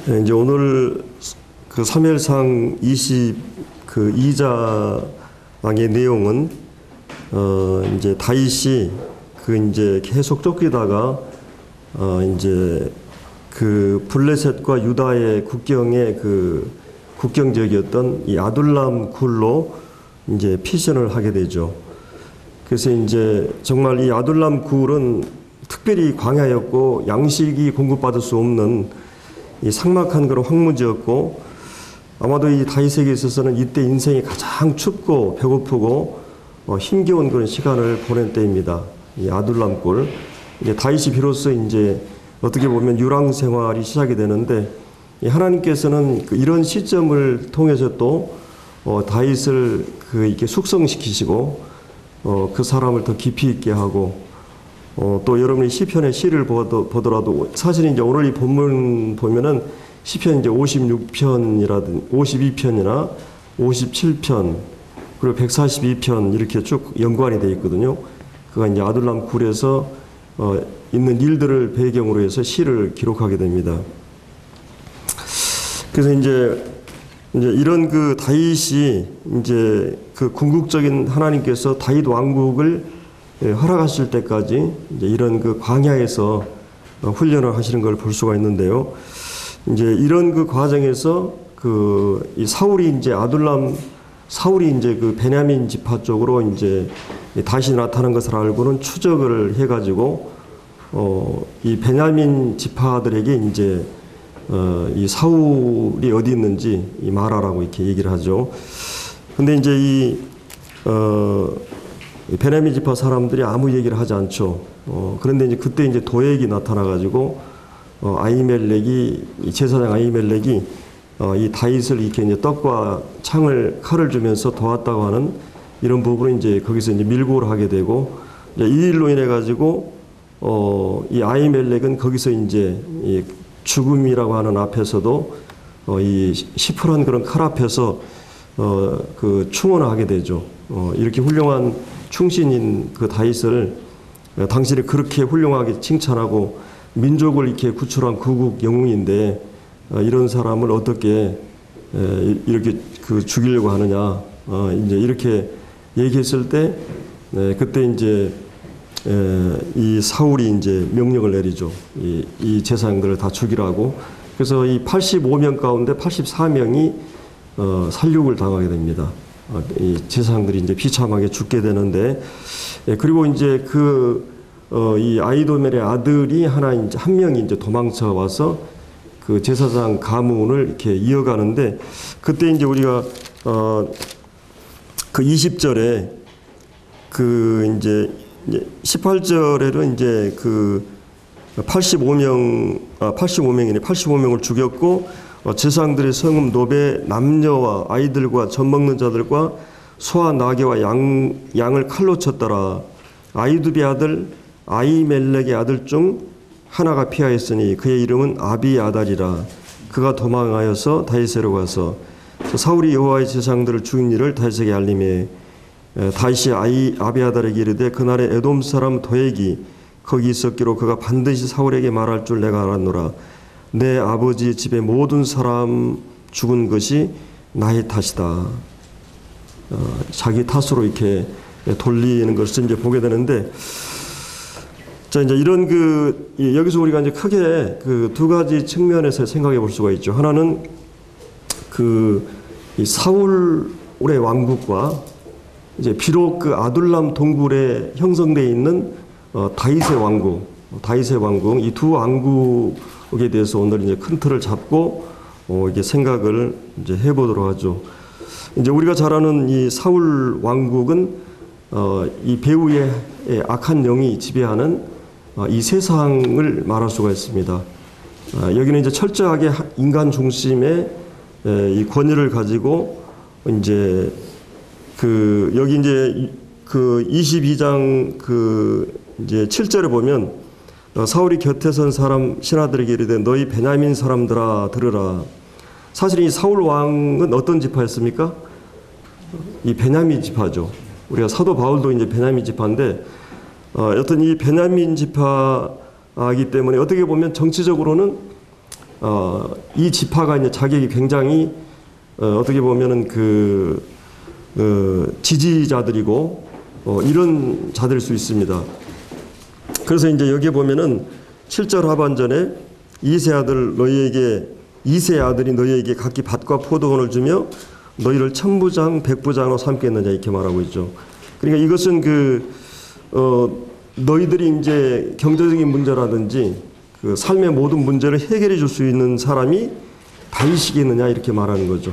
네, 이제 오늘 그 사무엘상 22장의 내용은 이제 다윗이 이제 계속 쫓기다가 이제 그 블레셋과 유다의 국경의 그 국경 지역이었던 이 아둘람 굴로 이제 피신을 하게 되죠. 그래서 이제 정말 이 아둘람 굴은 특별히 광야였고 양식이 공급받을 수 없는 이 삭막한 그런 황무지였고, 아마도 이 다윗에게 있어서는 이때 인생이 가장 춥고 배고프고 힘겨운 그런 시간을 보낸 때입니다. 이 아둘람 굴. 이제 다윗이 비로소 이제 어떻게 보면 유랑 생활이 시작이 되는데, 이 하나님께서는 이런 시점을 통해서 또 다윗을 이렇게 숙성시키시고 그 사람을 더 깊이 있게 하고, 또 여러분이 시편의 시를 보더라도 사실 이제 오늘 이 본문 보면은 시편 이제 52편이나 57편 그리고 142편 이렇게 쭉 연관이 되어 있거든요. 그가 이제 아둘람 굴에서 있는 일들을 배경으로 해서 시를 기록하게 됩니다. 그래서 이제 이런 그 다윗이 이제 그 궁극적인 하나님께서 다윗 왕국을 허락하실 때까지 이제 이런 그 광야에서 훈련을 하시는 걸 볼 수가 있는데요. 이제 이런 그 과정에서 이 사울이 이제 사울이 이제 그 베냐민 지파 쪽으로 이제 다시 나타난 것을 알고는 추적을 해가지고 이 베냐민 지파들에게 이제 이 사울이 어디 있는지 말하라고 이렇게 얘기를 하죠. 근데 이제 베냐민 지파 사람들이 아무 얘기를 하지 않죠. 그런데 이제 그때 이제 도액이 나타나가지고 제사장 아히멜렉이 이 다윗을 이렇게 이제 떡과 칼을 주면서 도왔다고 하는 이런 부분을 이제 거기서 이제 밀고를 하게 되고, 이제 이 일로 인해 가지고 이 아히멜렉은 거기서 이제 이 죽음이라고 하는 앞에서도 이 시퍼런 그런 칼 앞에서 그 충원을 하게 되죠. 이렇게 훌륭한 충신인 그 다윗을 당신이 그렇게 훌륭하게 칭찬하고 민족을 이렇게 구출한 구국 영웅인데 이런 사람을 어떻게 이렇게 죽이려고 하느냐, 이제 이렇게 얘기했을 때 그때 이제 이 사울이 이제 명령을 내리죠. 이 제사장들을 다 죽이라고. 그래서 이 85명 가운데 84명이 살육을 당하게 됩니다. 이 제사장들이 이제 비참하게 죽게 되는데, 그리고 이제 이 아히도멜의 아들이 한 명이 이제 도망쳐 와서 그 제사장 가문을 이렇게 이어가는데, 그때 이제 우리가 그 20절에 이제 18절에는 이제 85명을 죽였고, 제사장들의 성읍 노베 남녀와 아이들과 젖 먹는 자들과 소와 나귀와 양을 칼로 쳤더라. 아히두비 아들 아히멜렉의 아들 중 하나가 피하였으니 그의 이름은 아비아달이라. 그가 도망하여서 다윗에로 가서 사울이 여호와의 제사장들을 죽인 일을 다윗에게 알림해 다윗이 아비아달에게 이르되 그날에 에돔 사람 도액이 거기 있었기로 그가 반드시 사울에게 말할 줄 내가 알았노라. 내 아버지 집의 모든 사람 죽은 것이 나의 탓이다. 자기 탓으로 이렇게 돌리는 것을 이제 보게 되는데, 자, 이제 이런 여기서 우리가 이제 크게 두 가지 측면에서 생각해 볼 수가 있죠. 하나는 이 사울의 왕국과 이제 비록 아둘람 동굴에 형성되어 있는 다윗의 왕국 이 두 왕국에 대해서 오늘 이제 큰 틀을 잡고 이게 생각을 이제 해보도록 하죠. 이제 우리가 잘 아는 이 사울 왕국은 이 배후의 악한 영이 지배하는 이 세상을 말할 수가 있습니다. 여기는 이제 철저하게 인간 중심의 이 권위를 가지고 이제 여기 이제 22장 이제 7절에 보면 사울이 곁에 선 사람 신하들에게 이르되 너희 베냐민 사람들아 들으라. 사실 이 사울 왕은 어떤 지파였습니까? 이 베냐민 지파죠. 우리가 사도 바울도 이제 베냐민 지파인데 여튼 이 베냐민 지파이기 때문에 어떻게 보면 정치적으로는 이 지파가 이제 자격이 굉장히 어떻게 보면은 지지자들이고 이런 자들일 수 있습니다. 그래서 이제 여기에 보면은 7절 하반전에 이세 아들이 너희에게 각기 밭과 포도원을 주며 너희를 천부장 백부장으로 삼겠느냐 이렇게 말하고 있죠. 그러니까 이것은 너희들이 이제 경제적인 문제라든지 그 삶의 모든 문제를 해결해 줄 수 있는 사람이 다윗이겠느냐 이렇게 말하는 거죠.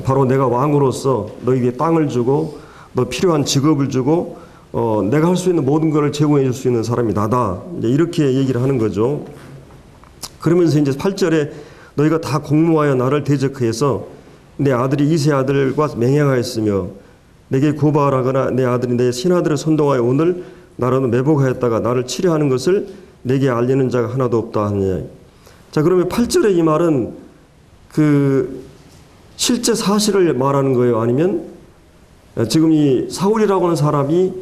바로 내가 왕으로서 너희에게 땅을 주고 너 필요한 직업을 주고 내가 할 수 있는 모든 것을 제공해 줄 수 있는 사람이 나다. 이렇게 얘기를 하는 거죠. 그러면서 이제 8절에 너희가 다 공모하여 나를 대적해서 내 아들이 이세 아들과 맹행하였으며 내게 고발하거나 내 아들이 내 신하들을 선동하여 오늘 나라도 매복하였다가 나를 치려하는 것을 내게 알리는 자가 하나도 없다 하느냐. 자, 그러면 8절의 이 말은 실제 사실을 말하는 거예요? 아니면 지금 이 사울이라고 하는 사람이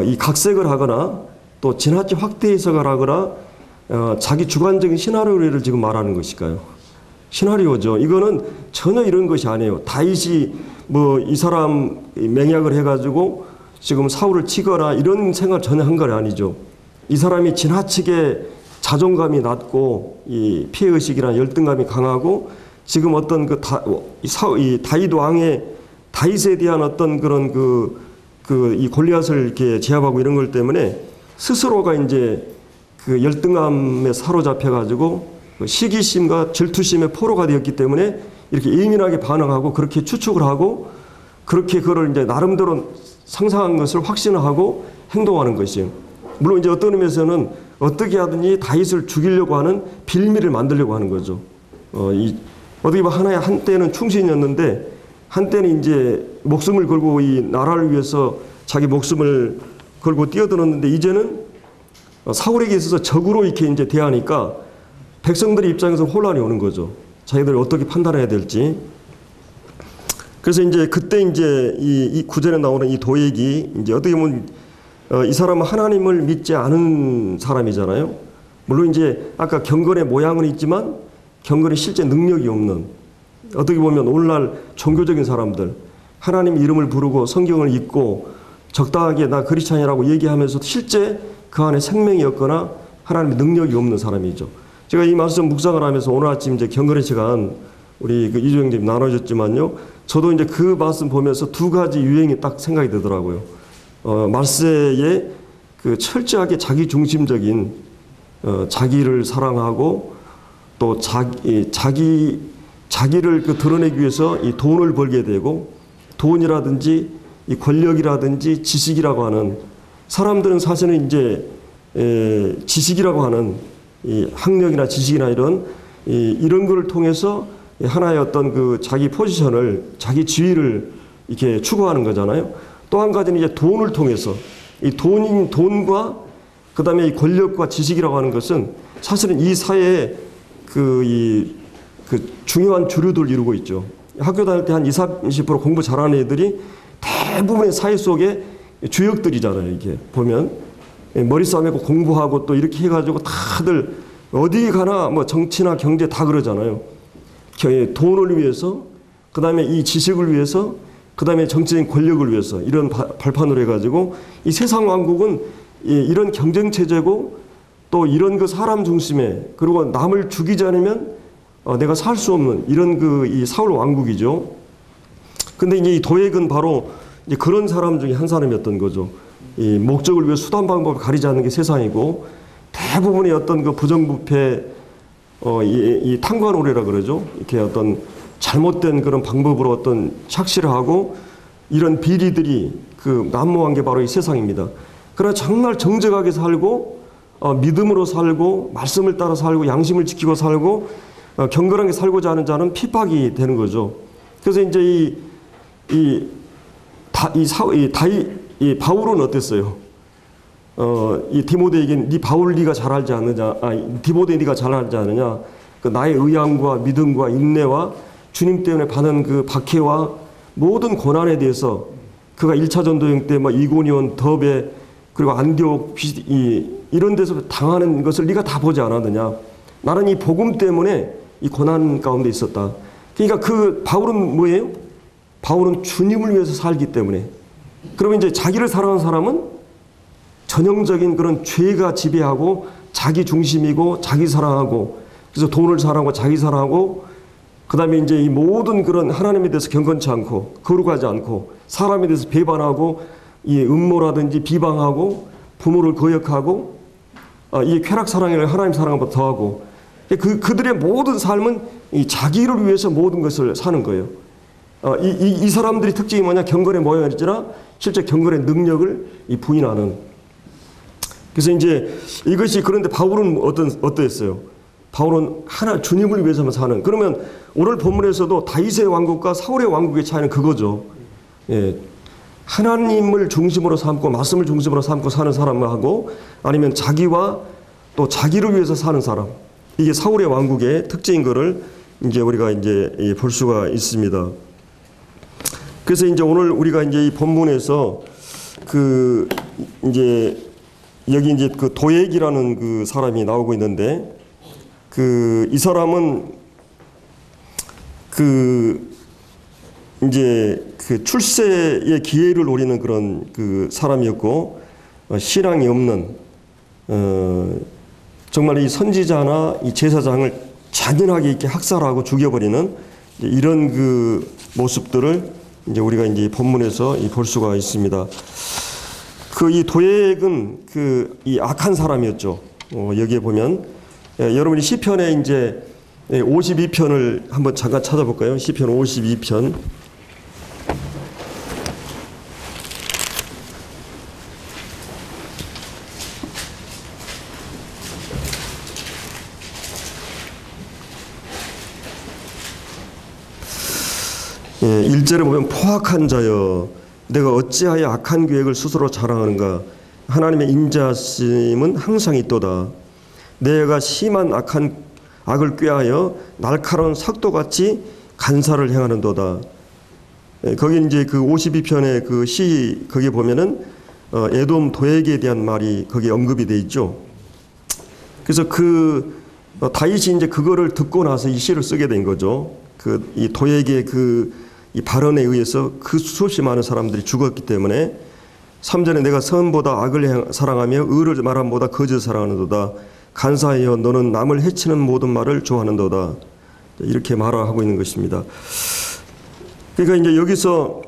이 각색을 하거나 또 지나치 확대 해석을 하거나 자기 주관적인 시나리오를 지금 말하는 것일까요? 시나리오죠. 이거는 전혀 이런 것이 아니에요. 다윗이 이 사람 맹약을 해가지고 지금 사울을 치거나 이런 생각을 전혀 한 건 아니죠. 이 사람이 지나치게 자존감이 낮고 이 피해의식이나 열등감이 강하고 지금 어떤 다윗 왕의 다윗에 대한 어떤 그런 이 골리앗을 이렇게 제압하고 이런 것 때문에 스스로가 이제 열등감에 사로잡혀가지고 시기심과 질투심의 포로가 되었기 때문에 이렇게 예민하게 반응하고 그렇게 추측을 하고 그렇게 그걸 이제 나름대로 상상한 것을 확신하고 행동하는 것이에요. 물론 이제 어떤 의미에서는 어떻게 하든지 다윗을 죽이려고 하는 빌미를 만들려고 하는 거죠. 어떻게 보면 한때는 충신이었는데 한때는 이제 목숨을 걸고 이 나라를 위해서 자기 목숨을 걸고 뛰어들었는데 이제는 사울에게 있어서 적으로 이렇게 이제 대하니까 백성들의 입장에서 혼란이 오는 거죠. 자기들이 어떻게 판단해야 될지. 그래서 이제 그때 이제 이 구절에 나오는 이 도액이 이제 어떻게 보면 이 사람은 하나님을 믿지 않은 사람이잖아요. 물론 이제 아까 경건의 모양은 있지만 경건의 실제 능력이 없는 어떻게 보면 오늘날 종교적인 사람들 하나님 이름을 부르고 성경을 읽고 적당하게 나 크리스찬이라고 얘기하면서 실제 그 안에 생명이 없거나 하나님의 능력이 없는 사람이죠. 제가 이 말씀 묵상을 하면서 오늘 아침 이제 경건의 시간 우리 이주영님 나눠줬지만요. 저도 이제 그 말씀 보면서 두 가지 유행이 딱 생각이 되더라고요. 말세에 철저하게 자기 중심적인 자기를 사랑하고 또 자기를 드러내기 위해서 이 돈을 벌게 되고 돈이라든지 이 권력이라든지 지식이라고 하는 사람들은 사실은 이제 지식이라고 하는 이 학력이나 지식이나 이런 거를 통해서 하나의 어떤 자기 포지션을 자기 지위를 이렇게 추구하는 거잖아요. 또 한 가지는 이제 돈을 통해서 이 돈과 그다음에 이 권력과 지식이라고 하는 것은 사실은 이 사회의 중요한 주류들을 이루고 있죠. 학교 다닐 때 한 20-30% 공부 잘하는 애들이 대부분의 사회 속에 주역들이잖아요. 이게 보면 머리 싸매고 공부하고 또 이렇게 해가지고 다들 어디 가나 뭐 정치나 경제 다 그러잖아요. 돈을 위해서, 그 다음에 이 지식을 위해서, 그 다음에 정치적인 권력을 위해서 이런 발판으로 해가지고 이 세상 왕국은 이런 경쟁 체제고 또 이런 사람 중심에 그리고 남을 죽이지 않으면 내가 살 수 없는 이런 이 사울 왕국이죠. 근데 이제 이 도액은 바로 이제 그런 사람 중에 한 사람이었던 거죠. 이 목적을 위해 수단 방법을 가리지 않는 게 세상이고 대부분의 어떤 부정부패 이 탕관오래라 그러죠. 이렇게 어떤 잘못된 그런 방법으로 어떤 착시를 하고 이런 비리들이 난무한 게 바로 이 세상입니다. 그러나 정말 정직하게 살고 믿음으로 살고 말씀을 따라 살고 양심을 지키고 살고 경건하게 살고자 하는 자는 핍박이 되는 거죠. 그래서 이제 이 바울은 어땠어요? 이 디모데에게 네 바울 네가 잘 알지 않느냐? 디모데 네가 잘 알지 않느냐? 나의 의향과 믿음과 인내와 주님 때문에 받은 박해와 모든 고난에 대해서 그가 1차 전도 여행 때 이고니온 더베 그리고 안디옥 이런 데서 당하는 것을 네가 다 보지 않았느냐. 나는 이 복음 때문에 이 고난 가운데 있었다. 그러니까 그 바울은 뭐예요? 바울은 주님을 위해서 살기 때문에. 그러면 이제 자기를 사랑하는 사람은 전형적인 그런 죄가 지배하고 자기 중심이고 자기 사랑하고, 그래서 돈을 사랑하고 자기 사랑하고, 그 다음에 이제 이 모든 그런 하나님에 대해서 경건치 않고 거룩하지 않고 사람에 대해서 배반하고 이 음모라든지 비방하고 부모를 거역하고 이 쾌락 사랑을 하나님 사랑보다 더하고, 그들의 모든 삶은 이 자기를 위해서 모든 것을 사는 거예요. 이 사람들이 특징이 뭐냐? 경건의 모양이지나 실제 경건의 능력을 부인하는. 그래서 이제 이것이, 그런데 바울은 어떠했어요? 바울은 주님을 위해서만 사는. 그러면 오늘 본문에서도 다윗의 왕국과 사울의 왕국의 차이는 그거죠. 예. 하나님을 중심으로 삼고 말씀을 중심으로 삼고 사는 사람하고, 아니면 자기와 또 자기를 위해서 사는 사람. 이게 사울의 왕국의 특징인 것을 이제 우리가 이제 볼 수가 있습니다. 그래서 이제 오늘 우리가 이제 이 본문에서 이제 여기 이제 그 도액이라는 그 사람이 나오고 있는데, 이 사람은 이제 출세의 기회를 노리는 그런 그 사람이었고, 신앙이 없는, 정말 이 선지자나 이 제사장을 잔인하게 이렇게 학살하고 죽여버리는 이런 그 모습들을 이제 우리가 이제 본문에서 볼 수가 있습니다. 이 도액은 이 악한 사람이었죠. 여기에 보면, 여러분이 시편에 이제 52편을 한번 잠깐 찾아볼까요? 시편 52편. 예, 1절에 보면 포악한 자여 내가 어찌하여 악한 계획을 스스로 자랑하는가. 하나님의 인자심은 항상 있도다. 내가 심한 악을 꾀하여 날카로운 삭도같이 간사를 행하는도다. 예, 거기 이제 52편의 시 거기 보면은 에돔 도액에 대한 말이 거기 언급이 돼 있죠. 그래서 다윗이 이제 그거를 듣고 나서 이 시를 쓰게 된 거죠. 이 도액의 이 발언에 의해서 수없이 많은 사람들이 죽었기 때문에 3절에 내가 선보다 악을 사랑하며 의를 말함보다 거짓을 사랑하는도다. 간사하여 너는 남을 해치는 모든 말을 좋아하는도다. 이렇게 말하고 있는 것입니다. 그러니까 이제 여기서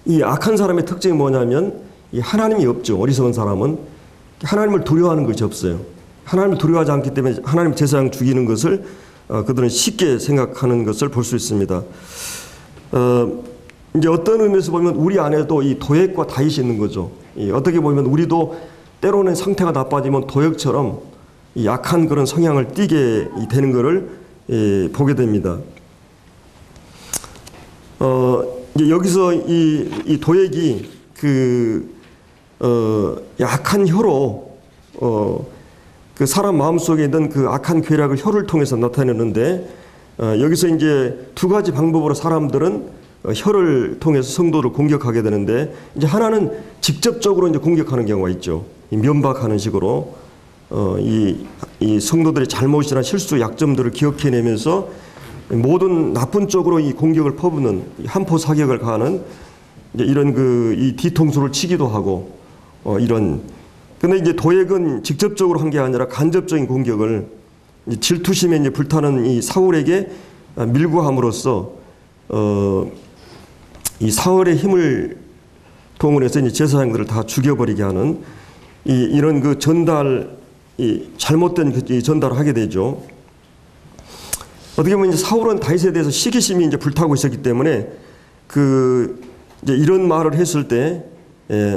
이 악한 사람의 특징이 뭐냐면 이 하나님이 없죠. 어리석은 사람은 하나님을 두려워하는 것이 없어요. 하나님을 두려워하지 않기 때문에 하나님 제사장 죽이는 것을 그들은 쉽게 생각하는 것을 볼 수 있습니다. 이제 어떤 의미에서 보면 우리 안에도 이 도액과 다윗이 있는 거죠. 어떻게 보면 우리도 때로는 상태가 나빠지면 도액처럼 이 약한 그런 성향을 띠게 되는 것을 보게 됩니다. 이제 여기서 이 도액이 약한 혀로 그 사람 마음속에 있는 그 악한 괴락을 혀를 통해서 나타내는데, 여기서 이제 두 가지 방법으로 사람들은 혀를 통해서 성도를 공격하게 되는데, 이제 하나는 직접적으로 이제 공격하는 경우가 있죠. 면박하는 식으로 이 성도들의 잘못이나 실수, 약점들을 기억해내면서 모든 나쁜 쪽으로 이 공격을 퍼붓는 한포 사격을 가하는 이런 이 뒤통수를 치기도 하고 이런. 근데 이제 도액은 직접적으로 한 게 아니라 간접적인 공격을 질투심에 이제 불타는 이 사울에게 밀고 함으로써 이 사울의 힘을 동원해서 이제 제사장들을 다 죽여버리게 하는 이런 잘못된 전달을 하게 되죠. 어떻게 보면 이제 사울은 다윗에 대해서 시기심이 이제 불타고 있었기 때문에 이제 이런 말을 했을 때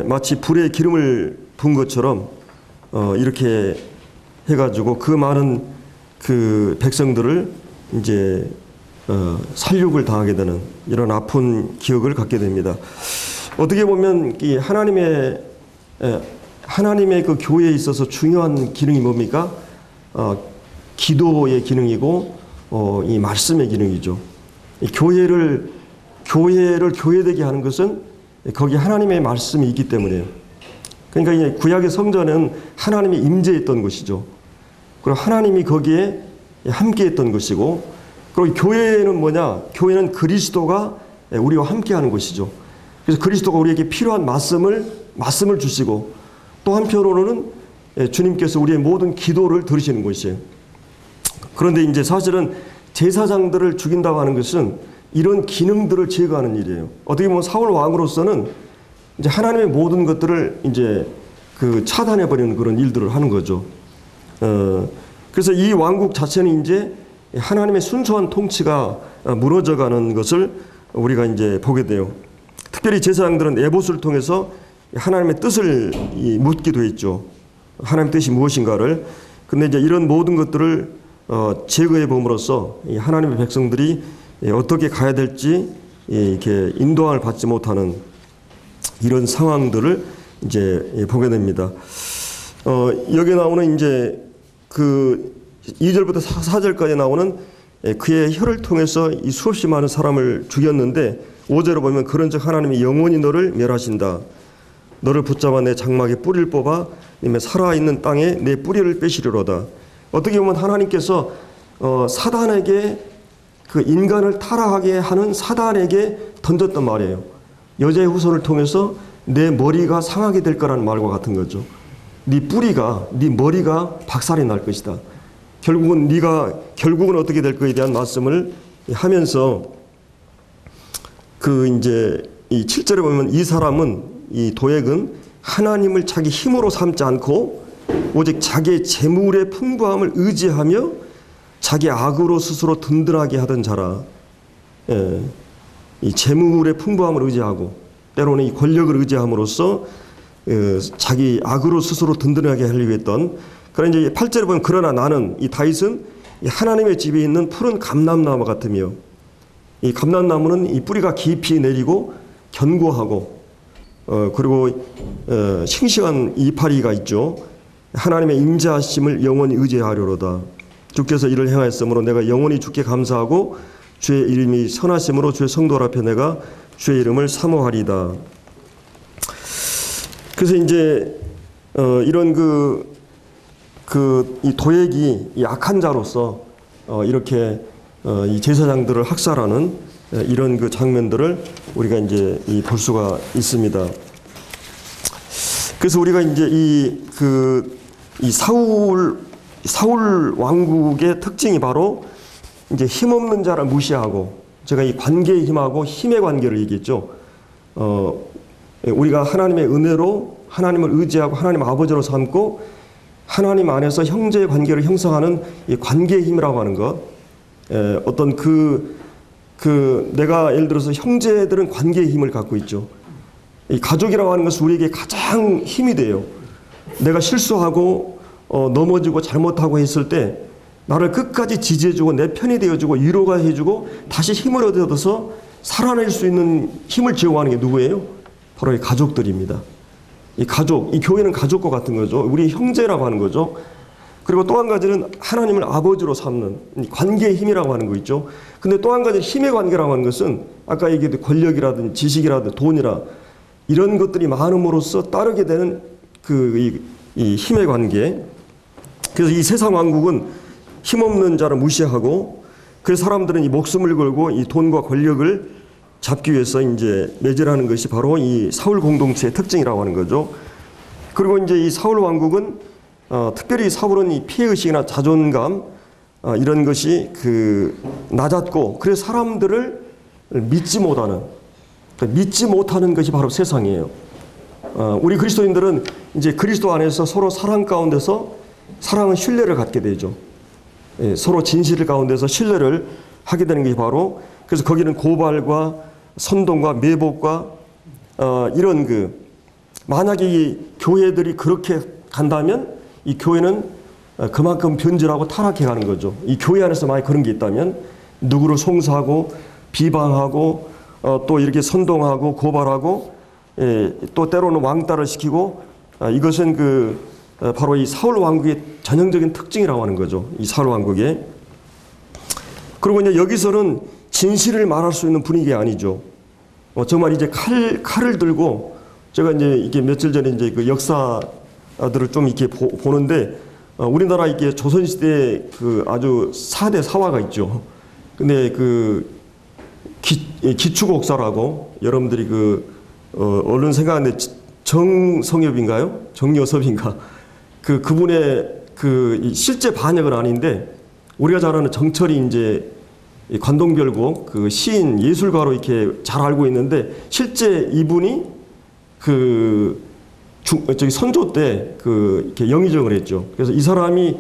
마치 불에 기름을 분 것처럼 이렇게 해가지고 그 많은 백성들을 이제 살육을 당하게 되는 이런 아픈 기억을 갖게 됩니다. 어떻게 보면 이 하나님의 그 교회에 있어서 중요한 기능이 뭡니까? 기도의 기능이고 이 말씀의 기능이죠. 이 교회를 교회되게 하는 것은 거기 하나님의 말씀이 있기 때문에요. 그러니까 이제 구약의 성전은 하나님이 임재했던 곳이죠. 그리고 하나님이 거기에 함께했던 것이고, 그리고 교회는 뭐냐? 교회는 그리스도가 우리와 함께하는 곳이죠. 그래서 그리스도가 우리에게 필요한 말씀을 주시고, 또 한편으로는 주님께서 우리의 모든 기도를 들으시는 곳이에요. 그런데 이제 사실은 제사장들을 죽인다고 하는 것은 이런 기능들을 제거하는 일이에요. 어떻게 보면 사울 왕으로서는 이제 하나님의 모든 것들을 이제 차단해 버리는 그런 일들을 하는 거죠. 그래서 이 왕국 자체는 이제 하나님의 순수한 통치가 무너져가는 것을 우리가 이제 보게 돼요. 특별히 제사장들은 에봇을 통해서 하나님의 뜻을 묻기도 했죠. 하나님의 뜻이 무엇인가를. 근데 이제 이런 모든 것들을 제거해 봄으로써 하나님의 백성들이 어떻게 가야 될지 이렇게 인도함을 받지 못하는 이런 상황들을 이제 보게 됩니다. 여기 나오는 이제 2절부터 4절까지 나오는 그의 혀를 통해서 이 수없이 많은 사람을 죽였는데 5절을 보면 그런즉 하나님이 영원히 너를 멸하신다. 너를 붙잡아 내 장막에 뿌리를 뽑아 살아있는 땅에 내 뿌리를 빼시리로다. 어떻게 보면 하나님께서 사단에게 그 인간을 타락하게 하는 사단에게 던졌던 말이에요. 여자의 후손을 통해서 내 머리가 상하게 될 거라는 말과 같은 거죠. 네 머리가 박살이 날 것이다. 결국은 어떻게 될 거에 대한 말씀을 하면서 이제 이 7절에 보면 이 사람은, 이 도액은 하나님을 자기 힘으로 삼지 않고 오직 자기의 재물의 풍부함을 의지하며 자기 악으로 스스로 든든하게 하던 자라. 이 재물의 풍부함을 의지하고 때로는 이 권력을 의지함으로써 자기 악으로 스스로 든든하게 하려고 했던. 그러나 이제 8절에 보면 그러나 나는, 이 다윗은 하나님의 집에 있는 푸른 감람나무 같으며, 이 감람나무는 이 뿌리가 깊이 내리고 견고하고 그리고 싱싱한 이파리가 있죠. 하나님의 임재하심을 영원히 의지하려로다. 주께서 이를 행하였으므로 내가 영원히 주께 감사하고 주의 이름이 선하심으로 주의 성도 앞에 내가 주의 이름을 사모하리다. 그래서 이제 이런 이 도액이 이 악한 자로서 이렇게 이 제사장들을 학살하는 이런 장면들을 우리가 이제 볼 수가 있습니다. 그래서 우리가 이제 이 사울 왕국의 특징이 바로 이제 힘없는 자를 무시하고, 제가 이 관계의 힘하고 힘의 관계를 얘기했죠. 우리가 하나님의 은혜로 하나님을 의지하고 하나님 아버지로 삼고 하나님 안에서 형제의 관계를 형성하는 이 관계의 힘이라고 하는 것. 어떤 내가 예를 들어서 형제들은 관계의 힘을 갖고 있죠. 이 가족이라고 하는 것은 우리에게 가장 힘이 돼요. 내가 실수하고 넘어지고 잘못하고 했을 때 나를 끝까지 지지해주고 내 편이 되어주고 위로가 해주고 다시 힘을 얻어서 살아낼 수 있는 힘을 제공하는 게 누구예요? 바로 이 가족들입니다. 이 교회는 가족과 같은 거죠. 우리 형제라고 하는 거죠. 그리고 또 한 가지는 하나님을 아버지로 삼는 관계의 힘이라고 하는 거 있죠. 근데 또 한 가지 힘의 관계라고 하는 것은 아까 얘기했던 권력이라든지 지식이라든지 돈이라 이런 것들이 많음으로써 따르게 되는 이 힘의 관계. 그래서 이 세상 왕국은 힘없는 자를 무시하고, 그래서 사람들은 이 목숨을 걸고 이 돈과 권력을 잡기 위해서 이제 매질하는 것이 바로 이 사울 공동체의 특징이라고 하는 거죠. 그리고 이제 이 사울 왕국은 특별히 사울은 이 피해의식이나 자존감 이런 것이 낮았고, 그래서 사람들을 믿지 못하는 것이 바로 세상이에요. 우리 그리스도인들은 이제 그리스도 안에서 서로 사랑 가운데서 사랑은 신뢰를 갖게 되죠. 서로 진실 가운데서 신뢰를 하게 되는 게 바로, 그래서 거기는 고발과 선동과 매복과 이런 만약에 이 교회들이 그렇게 간다면 이 교회는 그만큼 변질하고 타락해 가는 거죠. 이 교회 안에서 만약 그런 게 있다면 누구를 송사하고 비방하고 또 이렇게 선동하고 고발하고 또 때로는 왕따를 시키고 이것은 바로 이 사울 왕국의 전형적인 특징이라고 하는 거죠. 이 사울 왕국의. 그리고 이제 여기서는 진실을 말할 수 있는 분위기가 아니죠. 정말 이제 칼을 들고 제가 이제 이게 며칠 전에 이제 그 역사들을 좀 이렇게 보는데 우리나라 이게 조선시대 그 아주 4대 사화가 있죠. 근데 그 기축옥사라고 여러분들이 얼른 생각하는데 정성엽인가요? 정여섭인가? 그분의 실제 반역은 아닌데 우리가 잘 아는 정철이 이제 관동별곡 그 시인 예술가로 이렇게 잘 알고 있는데 실제 이분이 저기 선조 때 이렇게 영의정을 했죠. 그래서 이 사람이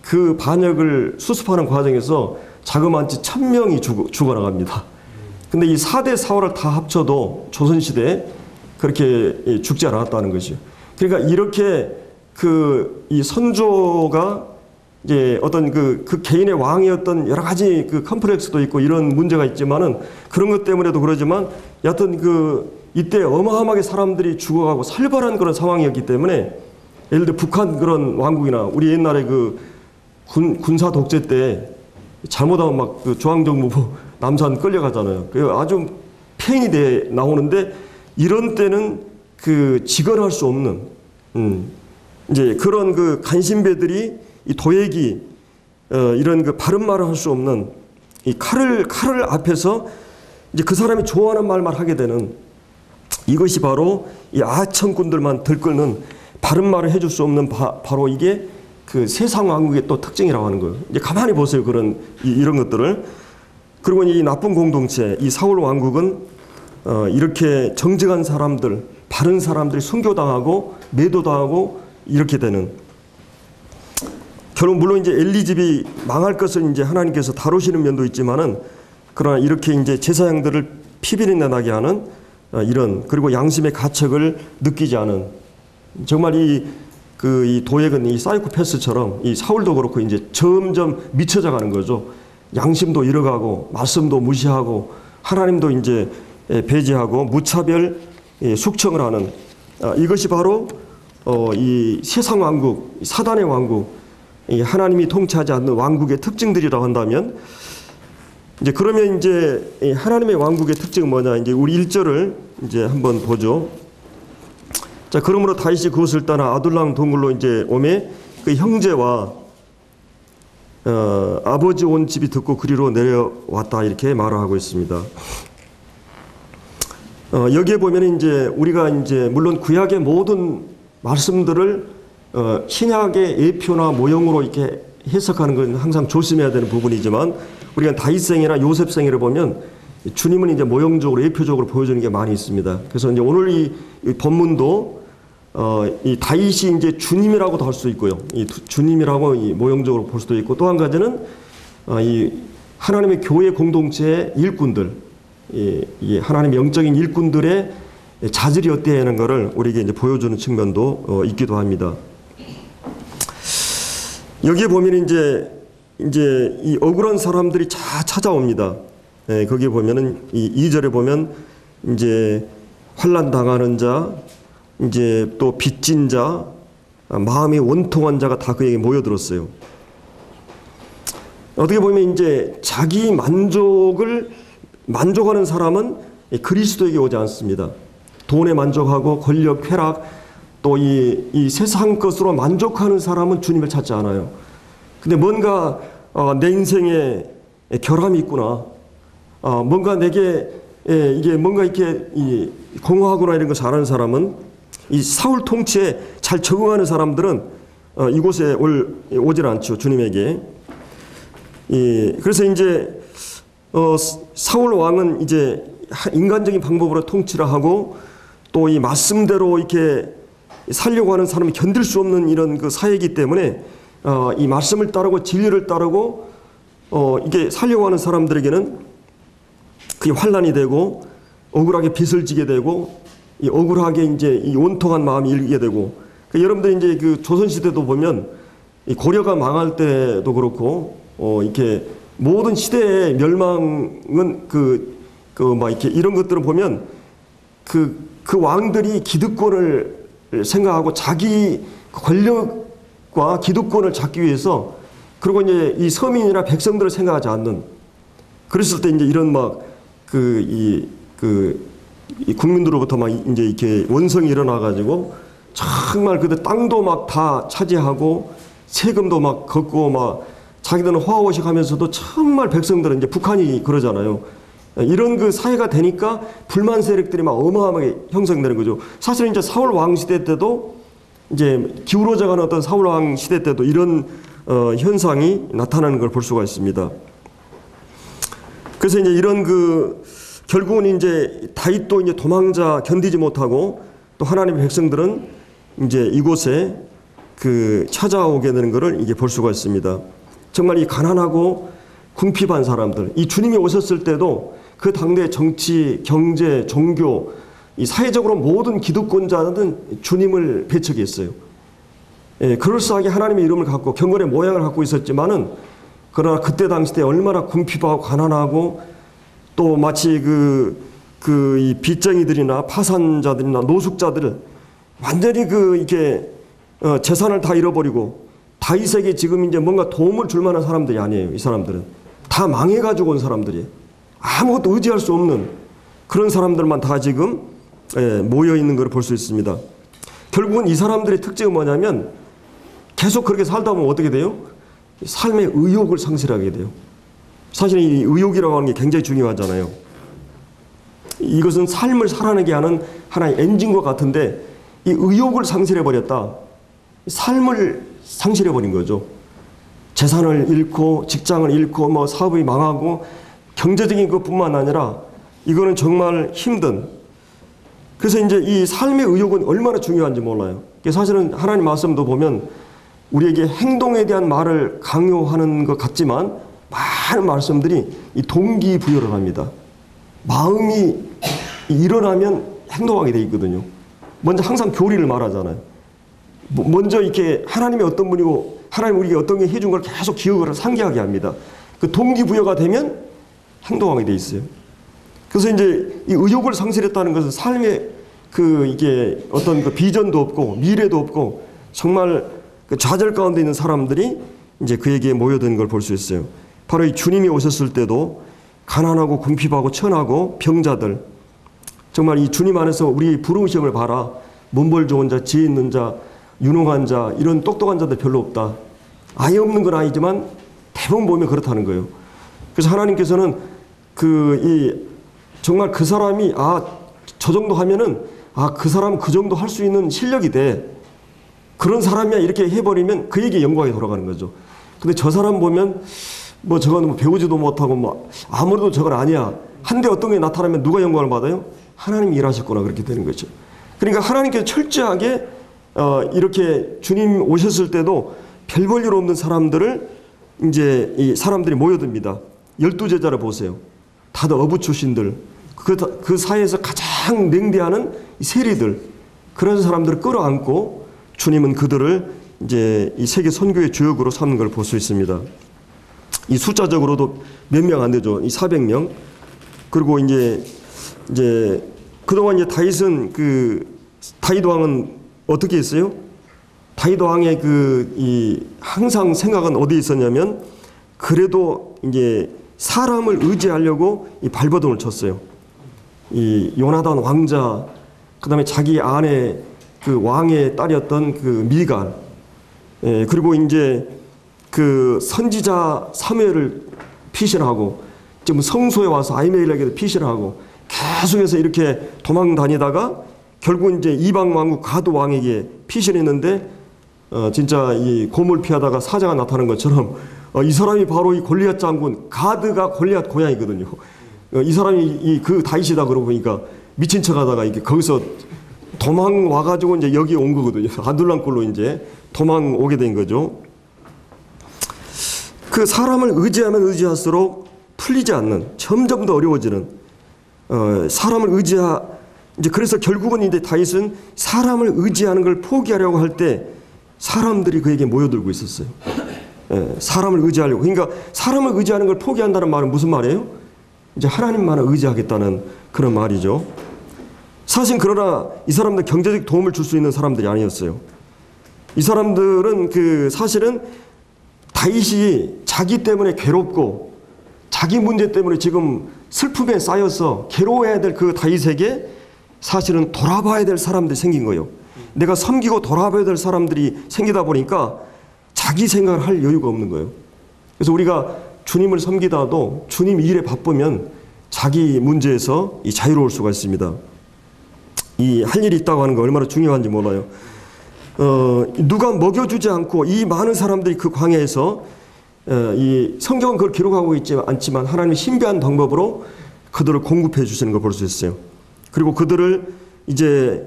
그 반역을 수습하는 과정에서 자그마치 1000명이 죽어나갑니다. 근데 이 4대 사화를 다 합쳐도 조선시대에 그렇게 죽지 않았다는 것이죠. 그러니까 이렇게 이 선조가 이제 어떤 그 개인의 왕이었던 여러 가지 컴플렉스도 있고 이런 문제가 있지만은 그런 것 때문에도 그러지만 여하튼 이때 어마어마하게 사람들이 죽어가고 살벌한 그런 상황이었기 때문에 예를 들어 북한 그런 왕국이나 우리 옛날에 군사 독재 때 잘못하면 막 중앙정부 남산 끌려가잖아요. 그 아주 팽이 돼 나오는데 이런 때는 직언할 수 없는 이제 그런 간신배들이 이 도액이 이런 바른 말을 할 수 없는 이 칼을 앞에서 이제 그 사람이 좋아하는 말만 하게 되는 이것이 바로 이 아청꾼들만 들끓는 바른 말을 해줄 수 없는 바로 이게 세상 왕국의 또 특징이라고 하는 거예요. 이제 가만히 보세요. 이런 것들을. 그리고 이 나쁜 공동체, 이 사울 왕국은 이렇게 정직한 사람들, 바른 사람들이 순교당하고 매도당하고 이렇게 되는. 결국 물론 이제 엘리집이 망할 것을 이제 하나님께서 다루시는 면도 있지만은 그러나 이렇게 이제 제사장들을 피비린내 나게 하는 그리고 양심의 가책을 느끼지 않은 정말 이 도액은 이 사이코패스처럼 이 사울도 그렇고 이제 점점 미쳐져 가는 거죠. 양심도 잃어가고 말씀도 무시하고 하나님도 이제 배제하고 무차별 숙청을 하는 이것이 바로 이 세상 왕국, 사단의 왕국, 이 하나님이 통치하지 않는 왕국의 특징들이라고 한다면 이제 그러면 이제 하나님의 왕국의 특징은 뭐냐? 이제 우리 1절을 이제 한번 보죠. 자, 그러므로 다윗이 그것을 떠나 아둘람 동굴로 이제 오매 그 형제와 아버지 온 집이 듣고 그리로 내려왔다 이렇게 말을 하고 있습니다. 여기에 보면 이제 우리가 이제 물론 구약의 모든 말씀들을 신약의 예표나 모형으로 이렇게 해석하는 건 항상 조심해야 되는 부분이지만 우리가 다윗생애나 요셉생애를 보면 주님은 이제 모형적으로 예표적으로 보여주는 게 많이 있습니다. 그래서 이제 오늘 이 본문도 이 다윗이 이제 주님이라고도 할 수 있고요. 이 주님이라고 이 모형적으로 볼 수도 있고 또 한 가지는 이 하나님의 교회 공동체의 일꾼들, 이 하나님의 영적인 일꾼들의 자질이 어때야 하는 것을 우리에게 이제 보여주는 측면도 있기도 합니다. 여기에 보면 이제 이 억울한 사람들이 찾아옵니다. 거기에 보면은 이 2절에 보면 이제 환난 당하는 자, 이제 또 빚진 자, 마음이 원통한 자가 다 그에게 모여들었어요. 어떻게 보면 이제 자기 만족하는 사람은 그리스도에게 오지 않습니다. 돈에 만족하고 권력, 쾌락, 또 이 세상 것으로 만족하는 사람은 주님을 찾지 않아요. 근데 뭔가 내 인생에 결함이 있구나. 뭔가 내게 이게 뭔가 이렇게 공허하구나 이런 거 잘하는 사람은 이 사울 통치에 잘 적응하는 사람들은 이곳에 오질 않죠. 주님에게. 그래서 이제 사울 왕은 이제 인간적인 방법으로 통치를 하고 또 이 말씀대로 이렇게 살려고 하는 사람이 견딜 수 없는 이런 사회이기 때문에 이 말씀을 따르고 진리를 따르고 이게 살려고 하는 사람들에게는 그게 환난이 되고 억울하게 빚을 지게 되고 이 억울하게 이제 이 온통한 마음이 일게 되고 여러분들 이제 조선 시대도 보면 이 고려가 망할 때도 그렇고 이렇게 모든 시대의 멸망은 막 이렇게 이런 것들을 보면 그 왕들이 기득권을 생각하고 자기 권력과 기득권을 잡기 위해서 그리고 이제 이 서민이나 백성들을 생각하지 않는 그랬을 때 이제 이런 막 이 국민들로부터 막 이제 이렇게 원성이 일어나가지고 정말 그때 땅도 막 다 차지하고 세금도 막 걷고 막 자기들은 호화호식 하면서도 정말 백성들은 이제 북한이 그러잖아요. 이런 그 사회가 되니까 불만 세력들이 막 어마어마하게 형성되는 거죠. 사실 이제 사울 왕 시대 때도 이제 기울어져가는 어떤 사울 왕 시대 때도 이런 현상이 나타나는 걸 볼 수가 있습니다. 그래서 이제 이런 그 결국은 이제 다윗도 이제 도망자 견디지 못하고 또 하나님의 백성들은 이제 이곳에 그 찾아오게 되는 것을 이게 볼 수가 있습니다. 정말 이 가난하고 궁핍한 사람들, 이 주님이 오셨을 때도 그 당대 정치, 경제, 종교, 이 사회적으로 모든 기득권자는 주님을 배척했어요. 예, 그럴싸하게 하나님의 이름을 갖고 경건의 모양을 갖고 있었지만은 그러나 그때 당시 때 얼마나 궁핍하고 가난하고 또 마치 이 빚쟁이들이나 파산자들이나 노숙자들을 완전히 이렇게 재산을 다 잃어버리고 다윗에게 지금 이제 뭔가 도움을 줄 만한 사람들이 아니에요. 이 사람들은 다 망해가지고 온 사람들이에요. 아무것도 의지할 수 없는 그런 사람들만 다 지금 모여 있는 걸 볼 수 있습니다. 결국은 이 사람들의 특징은 뭐냐면 계속 그렇게 살다 보면 어떻게 돼요? 삶의 의욕을 상실하게 돼요. 사실 이 의욕이라고 하는 게 굉장히 중요하잖아요. 이것은 삶을 살아내게 하는 하나의 엔진과 같은데 이 의욕을 상실해버렸다. 삶을 상실해버린 거죠. 재산을 잃고 직장을 잃고 뭐 사업이 망하고 경제적인 것뿐만 아니라 이거는 정말 힘든. 그래서 이제 이 삶의 의욕은 얼마나 중요한지 몰라요. 사실은 하나님 말씀도 보면 우리에게 행동에 대한 말을 강요하는 것 같지만 많은 말씀들이 이 동기부여를 합니다. 마음이 일어나면 행동하게 돼 있거든요. 먼저 항상 교리를 말하잖아요. 먼저 이렇게 하나님이 어떤 분이고 하나님 우리에게 어떤 게 해준 걸 계속 기억을 상기하게 합니다. 그 동기부여가 되면 행동하게 돼 있어요. 그래서 이제 이 의욕을 상실했다는 것은 삶에 이게 어떤 비전도 없고 미래도 없고 정말 좌절 가운데 있는 사람들이 이제 그에게 모여드는 걸 볼 수 있어요. 바로 이 주님이 오셨을 때도 가난하고 궁핍하고 천하고 병자들, 정말 이 주님 안에서 우리 부르심을 봐라. 문벌 좋은 자, 지혜 있는 자, 유능한 자, 이런 똑똑한 자들 별로 없다. 아예 없는 건 아니지만 대부분 보면 그렇다는 거예요. 그래서 하나님께서는 정말 그 사람이 저 정도 하면은 그 사람 그 정도 할 수 있는 실력이 돼. 그런 사람이야 이렇게 해버리면 그에게 영광이 돌아가는 거죠. 근데 저 사람 보면 뭐 저건 뭐 배우지도 못하고 뭐 아무래도 저건 아니야. 한데 어떤 게 나타나면 누가 영광을 받아요? 하나님이 일하셨구나 그렇게 되는 거죠. 그러니까 하나님께서 철저하게 이렇게 주님 오셨을 때도 별 볼 일 없는 사람들을 이제 이 사람들이 모여듭니다. 12제자를 보세요. 다들 어부 출신들, 그 사회에서 가장 냉대하는 세리들, 그런 사람들을 끌어안고 주님은 그들을 이제 이 세계 선교의 주역으로 삼는 걸 볼 수 있습니다. 이 숫자적으로도 몇 명 안 되죠. 이 400명. 그리고 이제 그동안 이제 다윗은 다윗 왕은 어떻게 했어요? 다윗 왕의 항상 생각은 어디에 있었냐면 그래도 이제 사람을 의지하려고 이 발버둥을 쳤어요. 이 요나단 왕자, 그다음에 자기 아내 왕의 딸이었던 미갈, 그리고 이제 선지자 사무엘을 피신하고 지금 성소에 와서 아히멜렉에도 피신하고 계속해서 이렇게 도망 다니다가 결국 이제 이방 왕국 가드 왕에게 피신했는데 진짜 이 곰을 피하다가 사자가 나타난 것처럼 이 사람이 바로 이 골리앗 장군, 가드가 골리앗 고향이거든요. 이 사람이 다윗이다 그러고 보니까 미친 척하다가 이게 거기서 도망 와가지고 이제 여기 온 거거든요. 아둘람굴로 이제 도망 오게 된 거죠. 사람을 의지하면 의지할수록 풀리지 않는, 점점 더 어려워지는 사람을 이제 그래서 결국은 이제 다윗은 사람을 의지하는 걸 포기하려고 할 때 사람들이 그에게 모여들고 있었어요. 사람을 의지하려고. 그러니까 사람을 의지하는 걸 포기한다는 말은 무슨 말이에요? 이제 하나님만을 의지하겠다는 그런 말이죠. 사실 그러나 이 사람들 경제적 도움을 줄 수 있는 사람들이 아니었어요. 이 사람들은 사실은 다윗이 자기 때문에 괴롭고 자기 문제 때문에 지금 슬픔에 쌓여서 괴로워해야 될 다윗에게 사실은 돌아봐야 될 사람들이 생긴 거예요. 내가 섬기고 돌아봐야 될 사람들이 생기다 보니까 자기 생각을 할 여유가 없는 거예요. 그래서 우리가 주님을 섬기다도 주님 일에 바쁘면 자기 문제에서 자유로울 수가 있습니다. 이 할 일이 있다고 하는 거 얼마나 중요한지 몰라요. 누가 먹여주지 않고 이 많은 사람들이 그 광야에서 이 성경은 그걸 기록하고 있지 않지만 하나님이 신비한 방법으로 그들을 공급해 주시는 걸 볼 수 있어요. 그리고 그들을 이제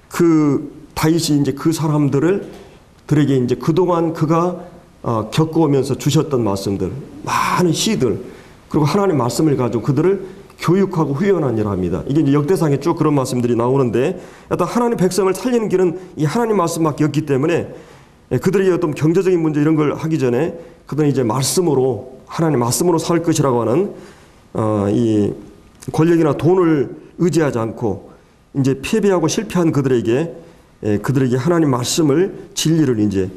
그 다윗이 이제 그 사람들에게 이제 그동안 그가 겪어오면서 주셨던 말씀들, 많은 시들, 그리고 하나님의 말씀을 가지고 그들을 교육하고 훈련한 일을 합니다. 이게 이제 역대상에 쭉 그런 말씀들이 나오는데, 어떤 하나님 백성을 살리는 길은 이 하나님 말씀밖에 없기 때문에 그들이 어떤 경제적인 문제 이런 걸 하기 전에 그들은 이제 말씀으로, 하나님 말씀으로 살 것이라고 하는 이 권력이나 돈을 의지하지 않고 이제 패배하고 실패한 그들에게 하나님 말씀을, 진리를 이제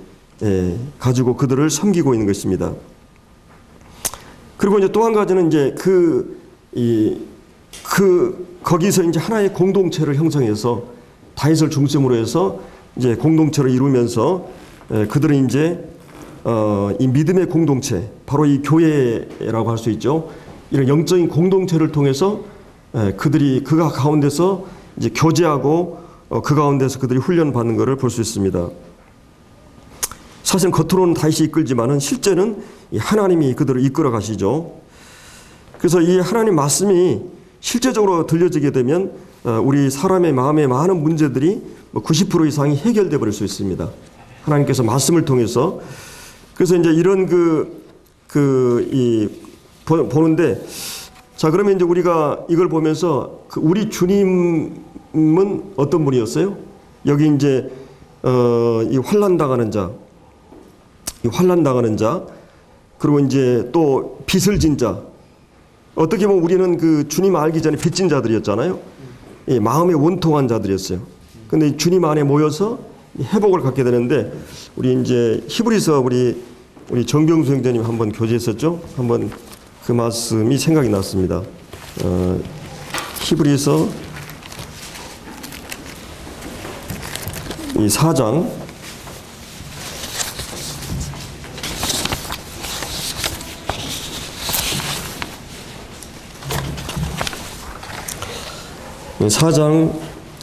가지고 그들을 섬기고 있는 것입니다. 그리고 이제 또 한 가지는 이제 거기서 이제 하나의 공동체를 형성해서 다윗을 중심으로 해서 이제 공동체를 이루면서 그들은 이제 이 믿음의 공동체, 바로 이 교회라고 할 수 있죠. 이런 영적인 공동체를 통해서 그가 가운데서 이제 교제하고 그 가운데서 그들이 훈련받는 것을 볼 수 있습니다. 사실 겉으로는 다윗이 이끌지만은 실제는 하나님이 그들을 이끌어 가시죠. 그래서 이 하나님 말씀이 실제적으로 들려지게 되면 우리 사람의 마음의 많은 문제들이 90% 이상이 해결돼 버릴 수 있습니다. 하나님께서 말씀을 통해서. 그래서 이제 이런 보는데, 자, 그러면 이제 우리가 이걸 보면서 우리 주님은 어떤 분이었어요? 여기 이제 이 환난 당하는 자, 그리고 이제 또 빚을 진 자. 어떻게 보면 우리는 그 주님 알기 전에 빚진 자들이었잖아요. 마음에 원통한 자들이었어요. 근데 주님 안에 모여서 회복을 갖게 되는데, 우리 이제 히브리서 우리 정병수 형제님 한번 교제했었죠. 한번 그 말씀이 생각이 났습니다. 히브리서 이 4장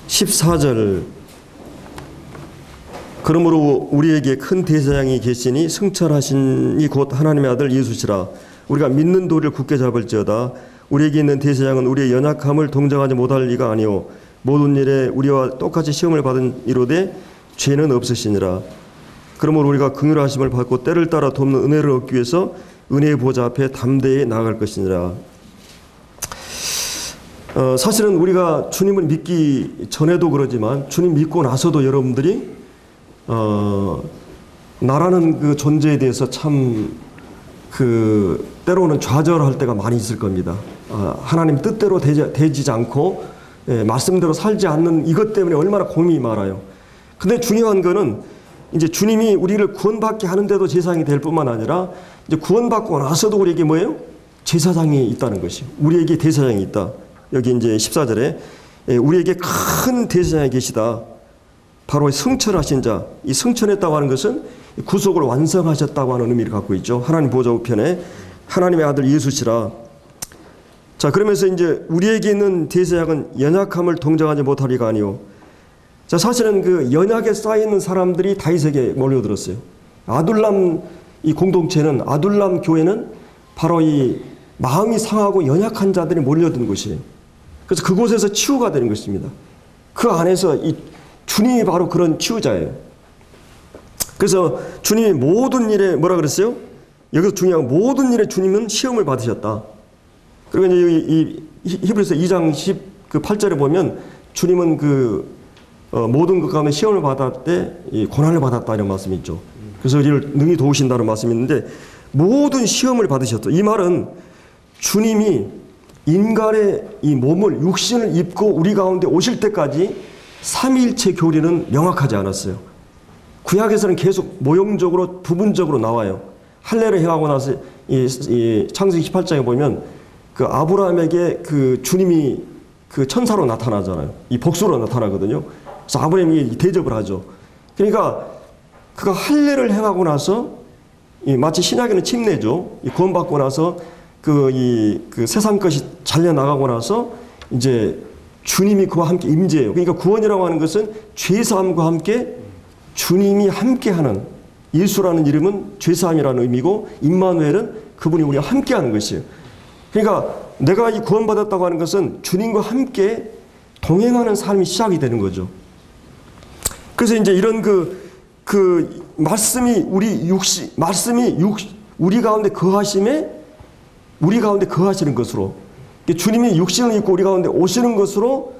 14절. 그러므로 우리에게 큰 대제사장이 계시니 승천하시니 곧 하나님의 아들 예수시라. 우리가 믿는 도리를 굳게 잡을지어다. 우리에게 있는 대제사장은 우리의 연약함을 동정하지 못할 리가 아니오 모든 일에 우리와 똑같이 시험을 받은 이로되 죄는 없으시니라. 그러므로 우리가 긍휼하심을 받고 때를 따라 돕는 은혜를 얻기 위해서 은혜의 보좌 앞에 담대히 나아갈 것이니라. 사실은 우리가 주님을 믿기 전에도 그러지만 주님 믿고 나서도 여러분들이 나라는 그 존재에 대해서 참 때로는 좌절할 때가 많이 있을 겁니다. 하나님 뜻대로 되지 않고 말씀대로 살지 않는 이것 때문에 얼마나 고민이 많아요. 근데 중요한 거는 이제 주님이 우리를 구원받게 하는데도 제사장이 될 뿐만 아니라 이제 구원받고 나서도 우리에게 뭐예요? 제사장이 있다는 것이요. 우리에게 대제사장이 있다. 여기 이제 14절에 우리에게 큰 대제사장이 계시다. 바로 승천하신 자. 이 승천했다고 하는 것은 구속을 완성하셨다고 하는 의미를 갖고 있죠. 하나님 보좌 우편에 하나님의 아들 예수시라. 자, 그러면서 이제 우리에게 있는 대제사장은 연약함을 동정하지 못하리가 아니오. 자, 사실은 그 연약에 쌓여있는 사람들이 다윗에게 몰려들었어요. 아둘람 이 공동체는, 아둘람 교회는 바로 이 마음이 상하고 연약한 자들이 몰려든 곳이에요. 그래서 그곳에서 치유가 되는 것입니다. 그 안에서 이 주님이 바로 그런 치유자예요. 그래서 주님이 모든 일에 뭐라 그랬어요? 여기서 중요한 모든 일에 주님은 시험을 받으셨다. 그리고 이제 이 히브리서 2장 8절에 보면 주님은 모든 것 가운데 시험을 받았을 때 고난을 받았다 이런 말씀이 있죠. 그래서 우리를 능히 도우신다는 말씀이 있는데 모든 시험을 받으셨다. 이 말은 주님이 인간의 이 몸을 육신을 입고 우리 가운데 오실 때까지 삼위일체 교리는 명확하지 않았어요. 구약에서는 계속 모형적으로 부분적으로 나와요. 할례를 행하고 나서 이 창세기 18장에 보면 그 아브라함에게 그 주님이 그 천사로 나타나잖아요. 이 복수로 나타나거든요. 그래서 아브라함이 대접을 하죠. 그러니까 그가 할례를 행하고 나서 마치 신약에는 침례죠. 구원받고 나서 그 세상 것이 잘려 나가고 나서 이제 주님이 그와 함께 임재해요. 그러니까 구원이라고 하는 것은 죄사함과 함께 주님이 함께하는, 예수라는 이름은 죄사함이라는 의미고 임마누엘은 그분이 우리와 함께하는 것이에요. 그러니까 내가 이 구원받았다고 하는 것은 주님과 함께 동행하는 삶이 시작이 되는 거죠. 그래서 이제 이런 그 말씀이 우리 가운데 거하심에 우리 가운데 거하시는 것으로, 주님이 육신을 입고 우리 가운데 오시는 것으로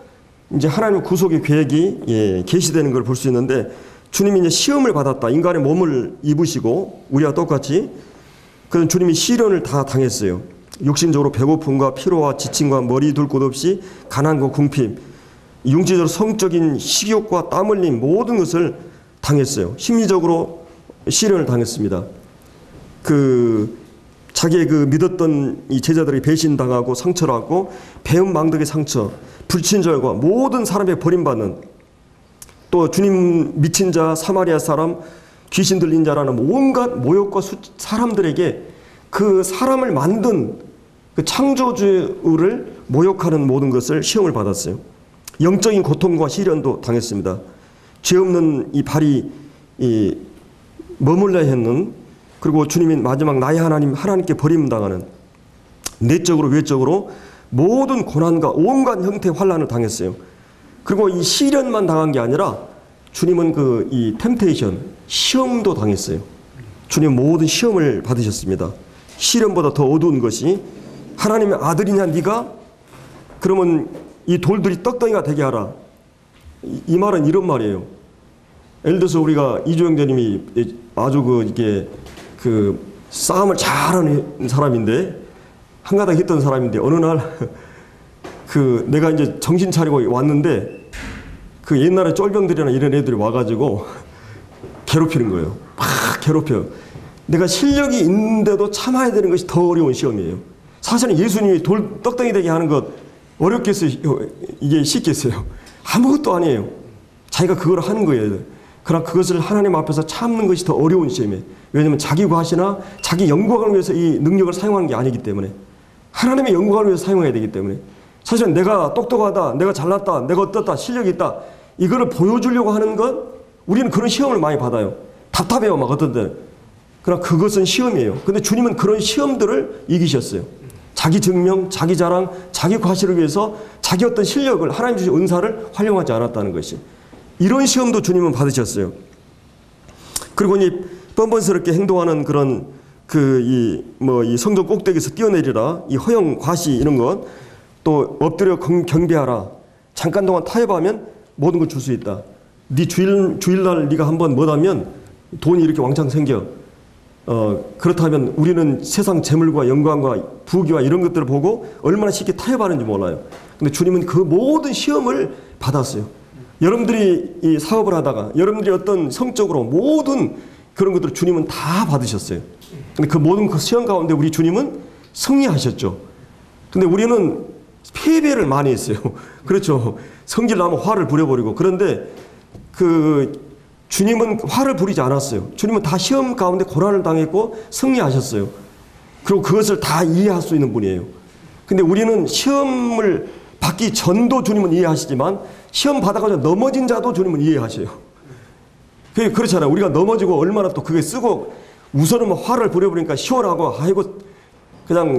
이제 하나님의 구속의 계획이 계시되는 걸 볼 수 있는데, 주님이 이제 시험을 받았다. 인간의 몸을 입으시고 우리와 똑같이 그런 주님이 시련을 다 당했어요. 육신적으로 배고픔과 피로와 지침과 머리 둘 곳 없이 가난과 궁핍, 육체적으로 성적인 식욕과 땀 흘림 모든 것을 당했어요. 심리적으로 시련을 당했습니다. 자기의 믿었던 이 제자들이 배신당하고 상처를 받고 배은망덕의 상처, 불친절과 모든 사람의 버림받는, 또 주님 미친 자, 사마리아 사람, 귀신 들린 자라는 온갖 모욕과 사람들에게 그 사람을 만든 그 창조주를 모욕하는 모든 것을 시험을 받았어요. 영적인 고통과 시련도 당했습니다. 죄 없는 이 발이 머물러야 했는, 그리고 주님이 마지막 나의 하나님께 버림당하는, 내적으로 외적으로 모든 고난과 온갖 형태의 환난을 당했어요. 그리고 이 시련만 당한 게 아니라 주님은 이 템테이션, 시험도 당했어요. 주님 모든 시험을 받으셨습니다. 시련보다 더 어두운 것이, 하나님의 아들이냐 네가? 그러면 이 돌들이 떡덩이가 되게 하라. 이 말은 이런 말이에요. 예를 들어서 우리가 이주영 전님이 아주 이게 싸움을 잘하는 사람인데, 한가닥 했던 사람인데, 어느 날 내가 이제 정신 차리고 왔는데 옛날에 쫄병들이나 이런 애들이 와가지고 괴롭히는 거예요. 막 괴롭혀요. 내가 실력이 있는데도 참아야 되는 것이 더 어려운 시험이에요. 사실은 예수님이 돌 떡덩이 되게 하는 것 어렵겠어요? 이게 쉽겠어요? 아무것도 아니에요. 자기가 그걸 하는 거예요. 그러나 그것을 하나님 앞에서 참는 것이 더 어려운 시험이에요. 왜냐하면 자기 과시나 자기 영광을 위해서 이 능력을 사용하는 게 아니기 때문에, 하나님의 영광을 위해서 사용해야 되기 때문에, 사실은 내가 똑똑하다, 내가 잘났다, 내가 어떻다, 실력이 있다, 이거를 보여주려고 하는 것, 우리는 그런 시험을 많이 받아요. 답답해요, 막 어떤 때는. 그러나 그것은 시험이에요. 근데 주님은 그런 시험들을 이기셨어요. 자기 증명, 자기 자랑, 자기 과시를 위해서 자기 어떤 실력을, 하나님 주신 은사를 활용하지 않았다는 것이, 이런 시험도 주님은 받으셨어요. 그리고 이 뻔뻔스럽게 행동하는 그런 이 성전 꼭대기에서 뛰어내리라, 이 허영, 과시 이런 것, 또 엎드려 경배하라, 잠깐 동안 타협하면 모든 걸 줄 수 있다. 네 주일날 네가 한번 뭐다면 돈이 이렇게 왕창 생겨. 그렇다면 우리는 세상 재물과 영광과 부귀와 이런 것들을 보고 얼마나 쉽게 타협하는지 몰라요. 근데 주님은 그 모든 시험을 받았어요. 여러분들이 이 사업을 하다가, 여러분들이 어떤 성적으로 모든 그런 것들을 주님은 다 받으셨어요. 근데 그 모든 그 시험 가운데 우리 주님은 승리하셨죠. 근데 우리는 패배를 많이 했어요. 그렇죠. 성질 나면 화를 부려버리고. 그런데 주님은 화를 부리지 않았어요. 주님은 다 시험 가운데 고난을 당했고 승리하셨어요. 그리고 그것을 다 이해할 수 있는 분이에요. 근데 우리는 시험을 받기 전도 주님은 이해하시지만, 시험 받아가지고 넘어진 자도 주님은 이해하셔요. 그렇잖아요. 우리가 넘어지고 얼마나 또 그게 쓰고, 우선은 화를 부려버리니까 시원하고, 아이고, 그냥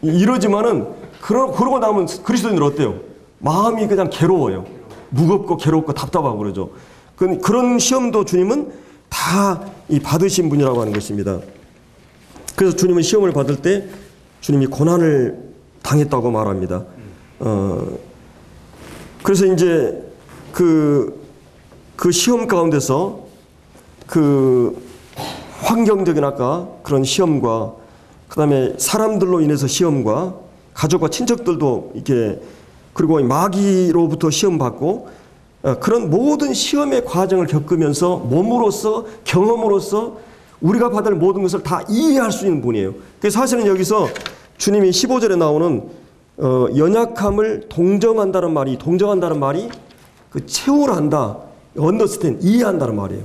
이러지만은, 그러고 나면 그리스도인들 어때요? 마음이 그냥 괴로워요. 무겁고 괴롭고 답답하고 그러죠. 그런 시험도 주님은 다 받으신 분이라고 하는 것입니다. 그래서 주님은 시험을 받을 때 주님이 고난을 당했다고 말합니다. 그래서 이제 그 시험 가운데서 환경적인 아까 그런 시험과, 그 다음에 사람들로 인해서 시험과, 가족과 친척들도 이렇게, 그리고 마귀로부터 시험받고, 그런 모든 시험의 과정을 겪으면서 몸으로써, 경험으로써 우리가 받을 모든 것을 다 이해할 수 있는 분이에요. 그래서 사실은 여기서 주님이 15절에 나오는 연약함을 동정한다는 말이 그 채울한다, 언더스탠, 이해한다는 말이에요.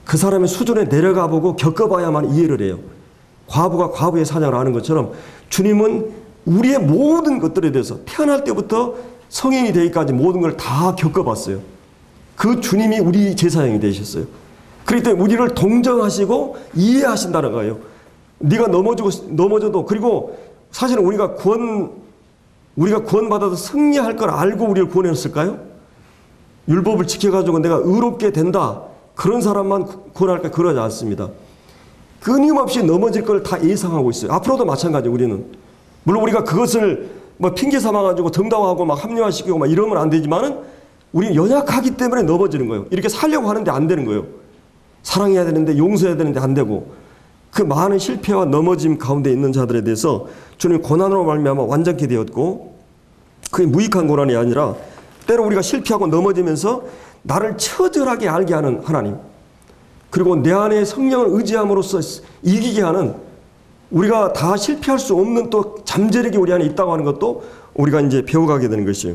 그 사람의 수준에 내려가 보고 겪어봐야만 이해를 해요. 과부가 과부의 사냥을 아는 것처럼 주님은 우리의 모든 것들에 대해서 태어날 때부터 성인이 되기까지 모든 걸 다 겪어봤어요. 그 주님이 우리 제사장이 되셨어요. 그렇기 때문에 우리를 동정하시고 이해하신다는 거예요. 네가 넘어져도, 그리고 사실은 우리가 구원받아서 승리할 걸 알고 우리를 구원했을까요? 율법을 지켜가지고 내가 의롭게 된다, 그런 사람만 구원할까? 그러지 않습니다. 끊임없이 넘어질 걸 다 예상하고 있어요. 앞으로도 마찬가지. 우리는 물론 우리가 그것을 뭐 핑계 삼아가지고 정당화하고 막 합리화시키고 막 이러면 안 되지만은 우리는 연약하기 때문에 넘어지는 거예요. 이렇게 살려고 하는데 안 되는 거예요. 사랑해야 되는데, 용서해야 되는데 안 되고, 그 많은 실패와 넘어짐 가운데 있는 자들에 대해서 주님 고난으로 말미암아 완전케 되었고, 그게 무익한 고난이 아니라 때로 우리가 실패하고 넘어지면서 나를 처절하게 알게 하는 하나님, 그리고 내 안에 성령을 의지함으로써 이기게 하는, 우리가 다 실패할 수 없는 또 잠재력이 우리 안에 있다고 하는 것도 우리가 이제 배워가게 되는 것이에요.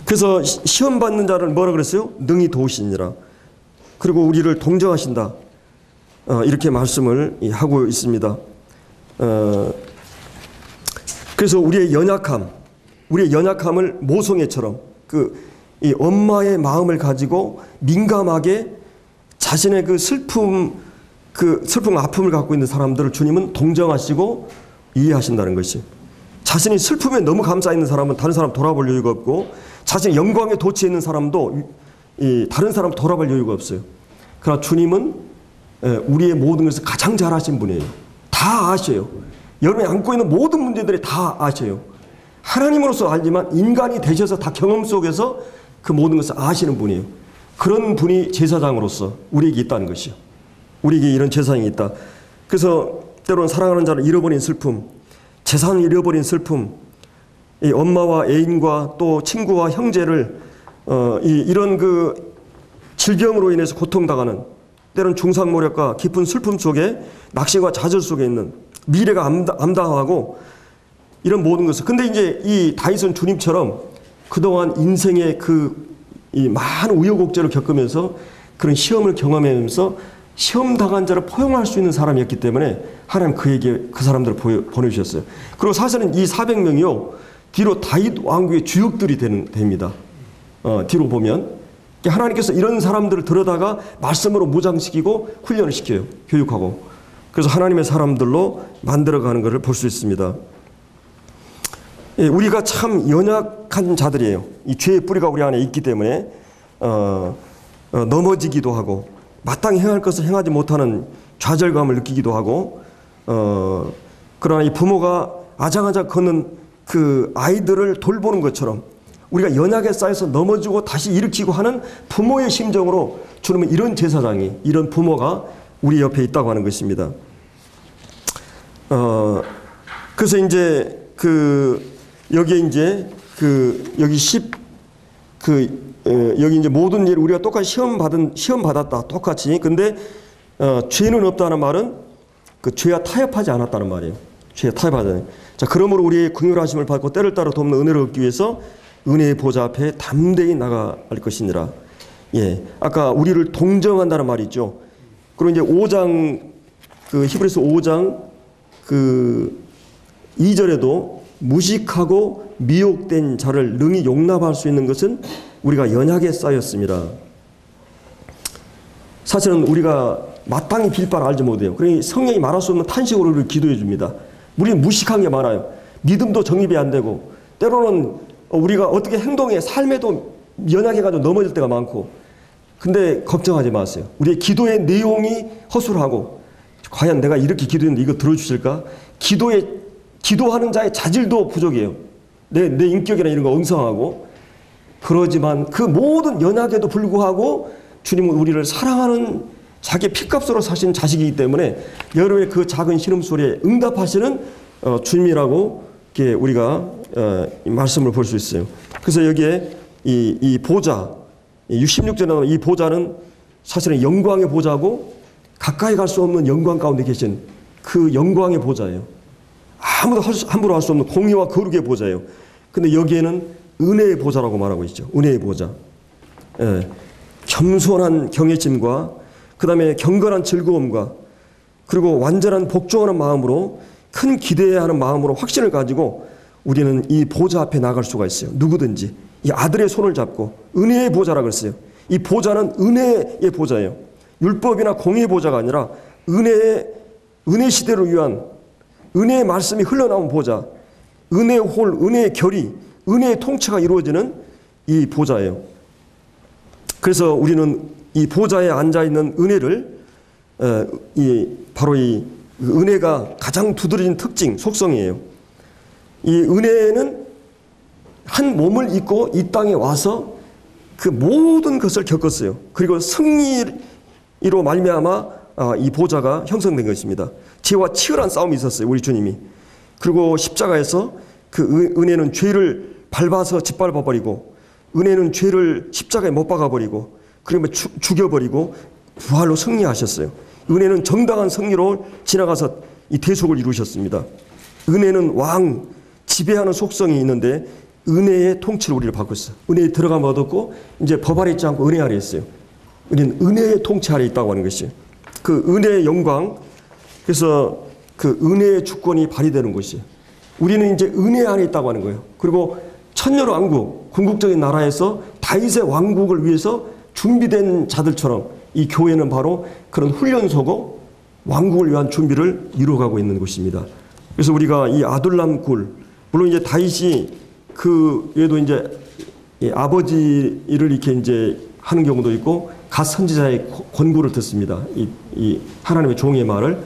그래서 시험 받는 자를 뭐라 그랬어요? 능히 도우시니라. 그리고 우리를 동정하신다, 이렇게 말씀을 하고 있습니다. 그래서 우리의 연약함을 모성애처럼 이 엄마의 마음을 가지고 민감하게 자신의 그 슬픔, 아픔을 갖고 있는 사람들을 주님은 동정하시고 이해하신다는 것이. 자신이 슬픔에 너무 감싸 있는 사람은 다른 사람 돌아볼 여유가 없고, 자신의 영광에 도취해 있는 사람도 다른 사람 돌아볼 여유가 없어요. 그러나 주님은 우리의 모든 것을 가장 잘 아신 분이에요. 다 아셔요. 여러분이 안고 있는 모든 문제들을 다 아셔요. 하나님으로서 알지만 인간이 되셔서 다 경험 속에서 그 모든 것을 아시는 분이에요. 그런 분이 제사장으로서 우리에게 있다는 것이요. 우리에게 이런 제사장이 있다. 그래서 때로는 사랑하는 자를 잃어버린 슬픔, 재산을 잃어버린 슬픔, 이 엄마와 애인과 또 친구와 형제를 이런 그 질병으로 인해서 고통당하는, 때로는 중상모략과 깊은 슬픔 속에, 낙심과 좌절 속에 있는, 미래가 암담하고 이런 모든 것을. 근데 이제 이 다윗은 주님처럼 그동안 인생의 이 많은 우여곡절을 겪으면서 그런 시험을 경험하면서 시험 당한 자를 포용할 수 있는 사람이었기 때문에 하나님 그에게 그 사람들을 보내주셨어요. 그리고 사실은 이 400명이요 뒤로 다윗 왕국의 주역들이 됩니다. 뒤로 보면 하나님께서 이런 사람들을 들여다가 말씀으로 무장시키고 훈련을 시켜요. 교육하고. 그래서 하나님의 사람들로 만들어가는 것을 볼 수 있습니다. 우리가 참 연약한 자들이에요. 이 죄의 뿌리가 우리 안에 있기 때문에 넘어지기도 하고, 마땅히 행할 것을 행하지 못하는 좌절감을 느끼기도 하고, 그러나 이 부모가 아장아장 걷는 그 아이들을 돌보는 것처럼 우리가 연약에 쌓여서 넘어지고 다시 일으키고 하는 부모의 심정으로 주님은 이런 제사장이, 이런 부모가 우리 옆에 있다고 하는 것입니다. 그래서 이제 여기에 이제 여기 여기 이제 모든 일 우리가 똑같이 시험 받았다, 똑같이. 근데 죄는 없다는 말은 그 죄와 타협하지 않았다는 말이에요. 죄와 타협하지 않아요. 자, 그러므로 우리의 긍휼하심을 받고 때를 따라 돕는 은혜를 얻기 위해서 은혜의 보좌 앞에 담대히 나아갈 것이니라. 예, 아까 우리를 동정한다는 말이 있죠. 그리고 이제 5장 히브리서 5장 2절에도 무식하고 미혹된 자를 능히 용납할 수 있는 것은 우리가 연약에 쌓였습니다. 사실은 우리가 마땅히 빌 바를 알지 못해요. 그러니 성령이 말할 수 없는 탄식으로 우리를 기도해 줍니다. 우리는 무식한 게 많아요. 믿음도 정립이 안 되고, 때로는 우리가 어떻게 행동에, 삶에도 연약해가지고 넘어질 때가 많고. 근데 걱정하지 마세요. 우리의 기도의 내용이 허술하고, 과연 내가 이렇게 기도했는데 이거 들어주실까? 기도하는 자의 자질도 부족해요. 내 인격이나 이런 거 엉성하고. 그러지만 그 모든 연약에도 불구하고 주님은 우리를 사랑하는, 자기 피값으로 사신 자식이기 때문에 여러분의 그 작은 신음소리에 응답하시는 주님이라고 이렇게 우리가 말씀을 볼 수 있어요. 그래서 여기에 이 보좌, 66절에 나오는 이 보좌는 사실은 영광의 보좌고, 가까이 갈 수 없는 영광 가운데 계신 그 영광의 보좌예요. 아무도 함부로 할 수 없는 공의와 거룩의 보좌예요. 근데 여기에는 은혜의 보좌라고 말하고 있죠. 은혜의 보좌. 예. 겸손한 경외심과 그 다음에 경건한 즐거움과 그리고 완전한 복종하는 마음으로 큰 기대하는 마음으로 확신을 가지고 우리는 이 보좌 앞에 나갈 수가 있어요. 누구든지 이 아들의 손을 잡고 은혜의 보좌라고 했어요. 이 보좌는 은혜의 보좌예요. 율법이나 공의의 보좌가 아니라 은혜 시대를 위한 은혜의 말씀이 흘러나온 보좌, 은혜의 홀, 은혜의 결의, 은혜의 통치가 이루어지는 이 보좌예요. 그래서 우리는 이 보좌에 앉아 있는 은혜를 바로 이 은혜가 가장 두드러진 특징, 속성이에요. 이 은혜는 한 몸을 입고 이 땅에 와서 그 모든 것을 겪었어요. 그리고 승리로 말미암아 이 보좌가 형성된 것입니다. 죄와 치열한 싸움이 있었어요. 우리 주님이. 그리고 십자가에서 그 은혜는 죄를 밟아서 짓밟아버리고 은혜는 죄를 십자가에 못 박아버리고 그러면 죽여버리고 부활로 승리하셨어요. 은혜는 정당한 승리로 지나가서 이 대속을 이루셨습니다. 은혜는 왕, 지배하는 속성이 있는데 은혜의 통치를 우리를 받고 있어요. 은혜에 들어가면 얻었고 이제 법 아래 있지 않고 은혜 아래 있어요. 우리는 은혜의 통치 아래 있다고 하는 것이에요. 그 은혜의 영광, 그래서 그 은혜의 주권이 발휘되는 것이에요. 우리는 이제 은혜 안에 있다고 하는 거예요. 그리고 천년왕국, 궁극적인 나라에서 다윗의 왕국을 위해서 준비된 자들처럼 이 교회는 바로 그런 훈련소고 왕국을 위한 준비를 이루어가고 있는 곳입니다. 그래서 우리가 이 아둘람 굴, 물론 이제 다윗이 그 외에도 이제 아버지를 이렇게 이제 하는 경우도 있고 갓 선지자의 권고를 듣습니다. 이 하나님의 종의 말을.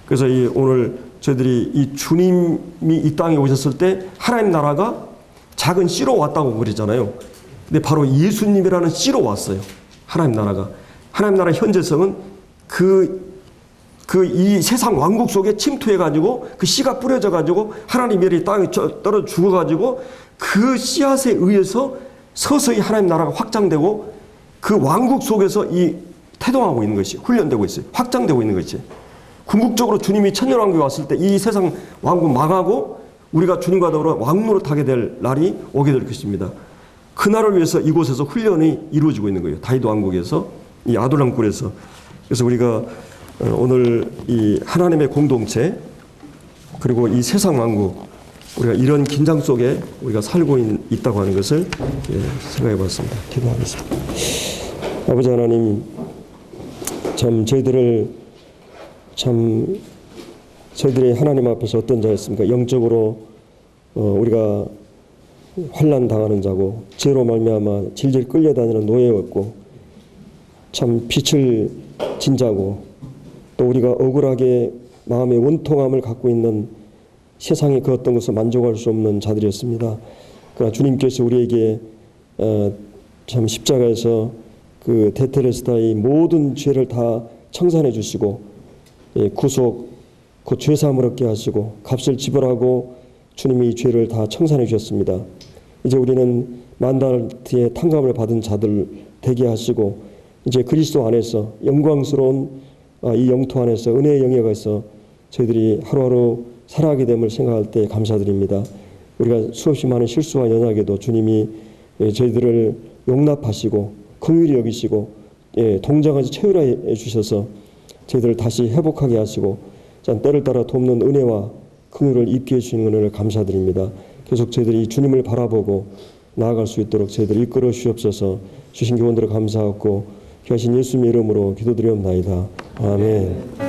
그래서 오늘 저희들이 이 주님이 이 땅에 오셨을 때 하나님 나라가 작은 씨로 왔다고 그러잖아요. 근데 바로 예수님이라는 씨로 왔어요. 하나님 나라가. 하나님 나라 현재성은 이 세상 왕국 속에 침투해가지고 그 씨가 뿌려져가지고 하나님의 땅에 떨어져 죽어가지고 그 씨앗에 의해서 서서히 하나님 나라가 확장되고 그 왕국 속에서 이 태동하고 있는 것이 훈련되고 있어요. 확장되고 있는 것이. 궁극적으로 주님이 천년왕국에 왔을 때 이 세상 왕국 망하고 우리가 주님과 더불어 왕노릇하게 될 날이 오게 될 것입니다. 그날을 위해서 이곳에서 훈련이 이루어지고 있는 거예요. 다윗 왕국에서, 이 아둘람 굴에서. 그래서 우리가 오늘 이 하나님의 공동체 그리고 이 세상 왕국 우리가 이런 긴장 속에 우리가 살고 있다고 하는 것을 생각해 봤습니다. 기도하겠습니다. 아버지 하나님, 참 저희들이 하나님 앞에서 어떤 자였습니까? 영적으로 우리가 환난 당하는 자고 죄로 말미암아 질질 끌려다니는 노예였고 참 빛을 진 자고 또 우리가 억울하게 마음의 원통함을 갖고 있는 세상에 그 어떤 것을 만족할 수 없는 자들이었습니다. 그러나 주님께서 우리에게 참 십자가에서 그 대테레스다의 모든 죄를 다 청산해 주시고 구속, 그 죄사함을 얻게 하시고 값을 지불하고 주님이 이 죄를 다 청산해 주셨습니다. 이제 우리는 만다르트의 탕감을 받은 자들 되게 하시고 이제 그리스도 안에서 영광스러운 이 영토 안에서 은혜의 영역에서 저희들이 하루하루 살아가게 됨을 생각할 때 감사드립니다. 우리가 수없이 많은 실수와 연약에도 주님이 저희들을 용납하시고 긍휼히 여기시고 동정하시 채우려 주셔서 저희들을 다시 회복하게 하시고 때를 따라 돕는 은혜와 긍휼을 입게 해주시는 은혜를 감사드립니다. 계속 저희들이 주님을 바라보고 나아갈 수 있도록 저희들을 이끌어 주시옵소서. 주신 교훈들을 감사하고 귀하신 예수님의 이름으로 기도드리옵나이다. 아멘.